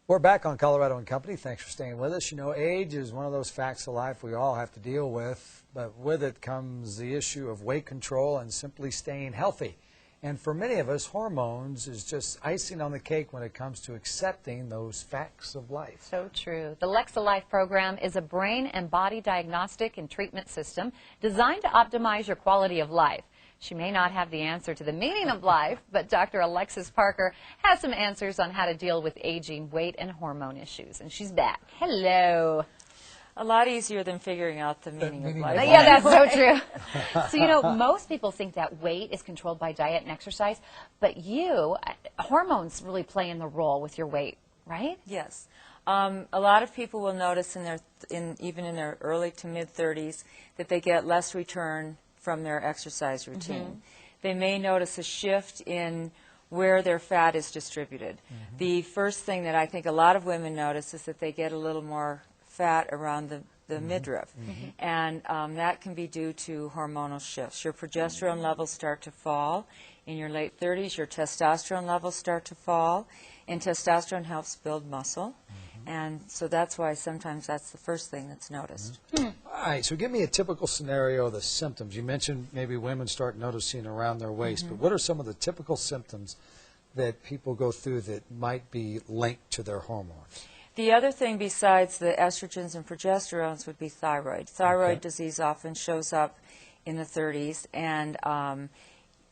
We're back on Colorado and Company. Thanks for staying with us. You know, age is one of those facts of life we all have to deal with, but with it comes the issue of weight control and simply staying healthy. And for many of us, hormones is just icing on the cake when it comes to accepting those facts of life. So true. The LexiLife program is a brain and body diagnostic and treatment system designed to optimize your quality of life. She may not have the answer to the meaning of life, but Dr. Alexis Parker has some answers on how to deal with aging, weight, and hormone issues. And she's back. Hello. A lot easier than figuring out the meaning of life. Yeah, that's so true. So, you know, most people think that weight is controlled by diet and exercise, but hormones really play in the role with your weight, right? Yes. A lot of people will notice even in their early to mid-30s that they get less return from their exercise routine. They may notice a shift in where their fat is distributed. The first thing that I think a lot of women notice is that they get a little more fat around the midriff. And that can be due to hormonal shifts. Your progesterone levels start to fall. In your late 30s, your testosterone levels start to fall. And testosterone helps build muscle. And so that's why sometimes that's the first thing that's noticed. All right, so give me a typical scenario of the symptoms. You mentioned maybe women start noticing around their waist, but what are some of the typical symptoms that people go through that might be linked to their hormones? The other thing besides the estrogens and progesterones would be thyroid. Thyroid disease often shows up in the 30s, and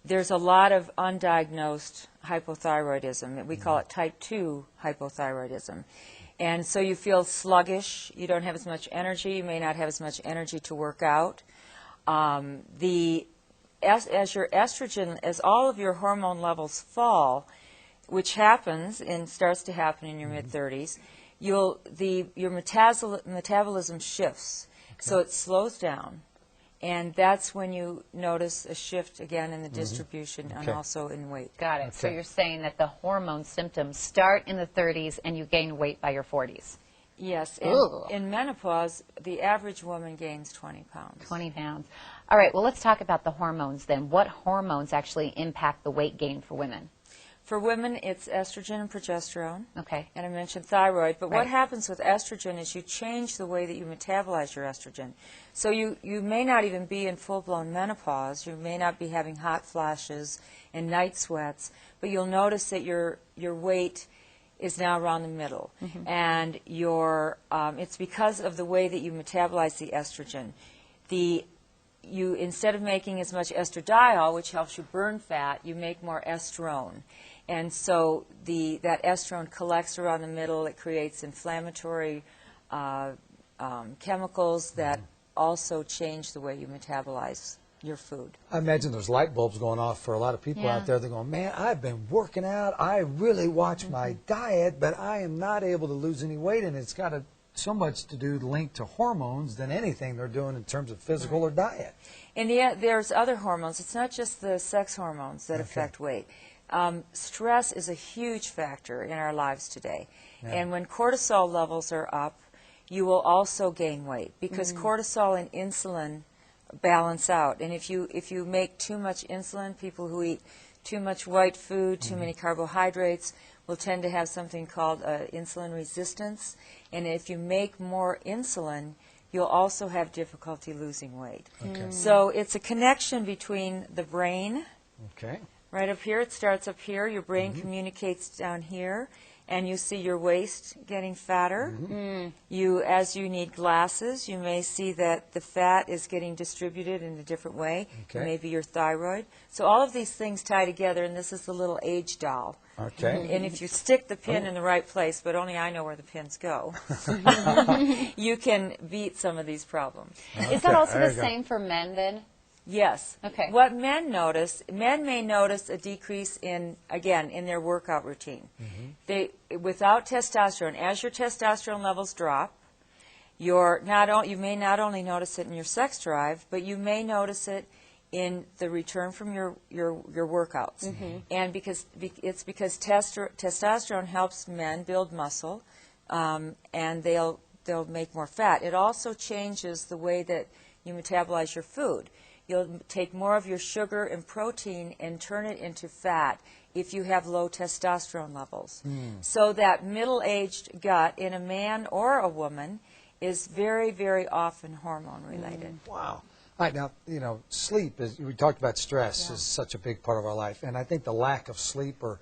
there's a lot of undiagnosed hypothyroidism. We call it type 2 hypothyroidism. And so you feel sluggish, you don't have as much energy, you may not have as much energy to work out. As your estrogen, as all of your hormone levels fall, which happens and starts to happen in your mid-30s, your metabolism shifts, so it slows down. And that's when you notice a shift again in the distribution and also in weight. Got it. So you're saying that the hormone symptoms start in the 30s and you gain weight by your 40s. Yes. In menopause, the average woman gains 20 pounds. 20 pounds. All right. Well, let's talk about the hormones then. What hormones actually impact the weight gain for women? For women, it's estrogen and progesterone. Okay. And I mentioned thyroid. But what happens with estrogen is you change the way that you metabolize your estrogen. So you may not even be in full-blown menopause. You may not be having hot flashes and night sweats. But you'll notice that your weight is now around the middle. And it's because of the way that you metabolize the estrogen. Instead of making as much estradiol, which helps you burn fat, you make more estrone. And so that estrone collects around the middle. It creates inflammatory chemicals that also change the way you metabolize your food. I imagine there's light bulbs going off for a lot of people out there. They're going, man, I've been working out. I really watch my diet, but I am not able to lose any weight, and it's got so much to do linked to hormones than anything they're doing in terms of physical or diet. And there's other hormones. It's not just the sex hormones that affect weight. Stress is a huge factor in our lives today. And when cortisol levels are up, you will also gain weight because cortisol and insulin balance out. And if you make too much insulin, people who eat too much white food, too many carbohydrates, will tend to have something called insulin resistance. And if you make more insulin, you'll also have difficulty losing weight. So it's a connection between the brain. Right up here, it starts up here. Your brain communicates down here, and you see your waist getting fatter. As you need glasses, you may see that the fat is getting distributed in a different way. Maybe your thyroid. So all of these things tie together, and this is the little age doll. And if you stick the pin in the right place, but only I know where the pins go, you can beat some of these problems. Is that also the same for men then? Yes. Okay. What men may notice a decrease in their workout routine. Without testosterone, as your testosterone levels drop, you may not only notice it in your sex drive, but you may notice it in the return from your workouts. And because testosterone helps men build muscle, and they'll make more fat. It also changes the way that you metabolize your food. You'll take more of your sugar and protein and turn it into fat if you have low testosterone levels. So that middle-aged gut in a man or a woman is very, very often hormone related. Wow. All right, now, you know, sleep, we talked about stress is such a big part of our life, and I think the lack of sleep or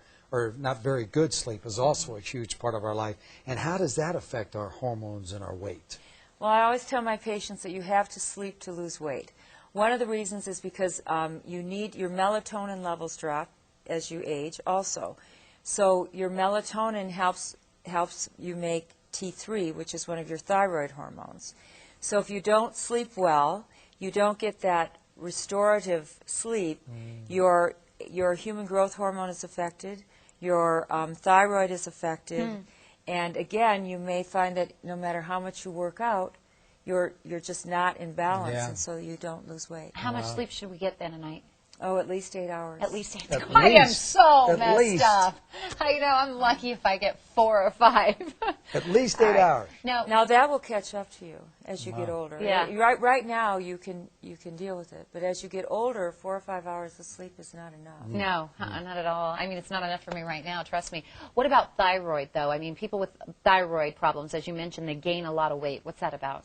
not very good sleep is also a huge part of our life. And how does that affect our hormones and our weight? Well, I always tell my patients that you have to sleep to lose weight. One of the reasons is because you need your melatonin levels drop as you age also. So your melatonin helps you make T3, which is one of your thyroid hormones. So if you don't sleep well, you don't get that restorative sleep, your human growth hormone is affected, your thyroid is affected, and again, you may find that no matter how much you work out, you're just not in balance, and so you don't lose weight. How much sleep should we get then a night? Oh, at least 8 hours. At least 8 At hours. I am least. so At messed least. up. I know, I'm lucky if I get 4 or 5. At least 8 hours. Now that will catch up to you as you get older. Yeah. Right now you can deal with it, but as you get older, 4 or 5 hours of sleep is not enough. No, not at all. I mean, it's not enough for me right now, trust me. What about thyroid, though? I mean, people with thyroid problems, as you mentioned, they gain a lot of weight. What's that about?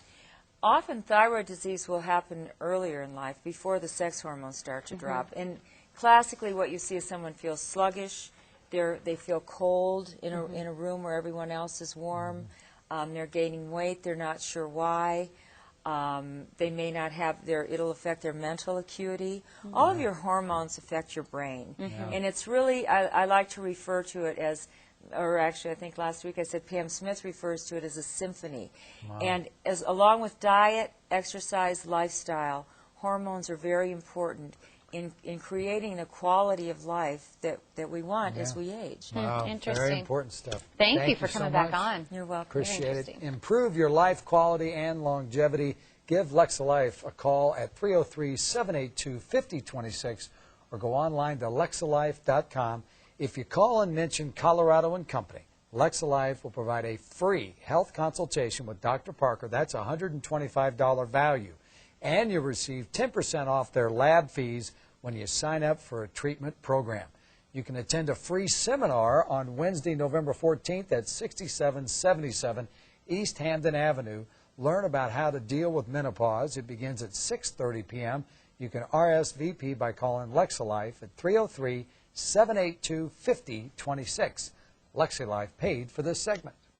Often thyroid disease will happen earlier in life, before the sex hormones start to drop. And classically what you see is someone feels sluggish, they feel cold in a room where everyone else is warm, they're gaining weight, they're not sure why, they may not have it'll affect their mental acuity. All of your hormones affect your brain. And it's really, I like to refer to it as, or actually I think last week I said Pam Smith refers to it as a symphony. And along with diet, exercise, lifestyle, hormones are very important in creating the quality of life that we want as we age. Wow, Interesting. very important stuff. Thank you for coming back much. on. You're welcome. Appreciate it. interesting. Improve your life quality and longevity. Give LexiLife a call at 303-782-5026 or go online to LexiLife.com. If you call and mention Colorado and Company, LexiLife will provide a free health consultation with Dr. Parker. That's a $125 value. And you'll receive 10% off their lab fees when you sign up for a treatment program. You can attend a free seminar on Wednesday, November 14th at 6777 East Hampden Avenue. Learn about how to deal with menopause. It begins at 6:30 p.m. You can RSVP by calling LexiLife at 303-782-5026. LexiLife paid for this segment.